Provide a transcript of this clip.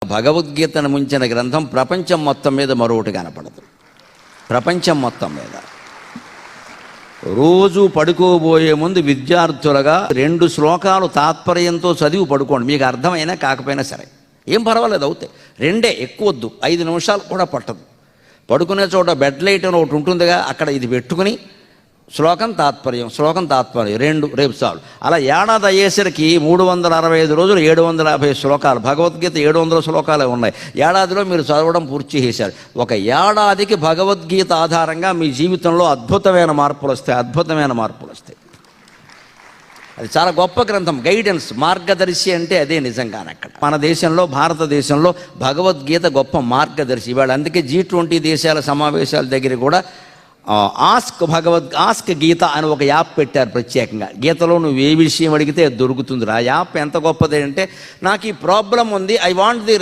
భగవద్గీతను ముంచిన గ్రంథం ప్రపంచం మొత్తం మీద మరొకటి కనపడదు. ప్రపంచం మొత్తం మీద రోజు పడుకోబోయే ముందు విద్యార్థులుగా 2 శ్లోకాలు తాత్పర్యంతో చదివి పడుకోండి. మీకు అర్థమైనా కాకపోయినా సరే ఏం పర్వాలేదు, అవుతాయి. 2 ఎక్కువ వద్దు, 5 నిమిషాలు కూడా పట్టదు. పడుకునే చోట బెడ్ లైట్ అని ఒకటి ఉంటుందిగా, అక్కడ ఇది పెట్టుకుని శ్లోకం తాత్పర్యం 2 రేపు చాలు. అలా ఏడాది అయ్యేసరికి 365 రోజులు 750 శ్లోకాలు. భగవద్గీత 700 శ్లోకాలే ఉన్నాయి. ఏడాదిలో మీరు చదవడం పూర్తి చేశారు. ఒక ఏడాదికి భగవద్గీత ఆధారంగా మీ జీవితంలో అద్భుతమైన మార్పులు వస్తాయి. అది చాలా గొప్ప గ్రంథం. గైడెన్స్, మార్గదర్శి అంటే అదే నిజంగానే. అక్కడ మన దేశంలో, భారతదేశంలో భగవద్గీత గొప్ప మార్గదర్శి. ఇవాళ అందుకే G20 దేశాల సమావేశాల దగ్గర కూడా ఆస్క్ గీత అని ఒక యాప్ పెట్టారు ప్రత్యేకంగా. గీతలో నువ్వు ఏ విషయం అడిగితే దొరుకుతుంది. ఆ యాప్ ఎంత గొప్పది అంటే, నాకు ఈ ప్రాబ్లం ఉంది, ఐ వాంట్ ది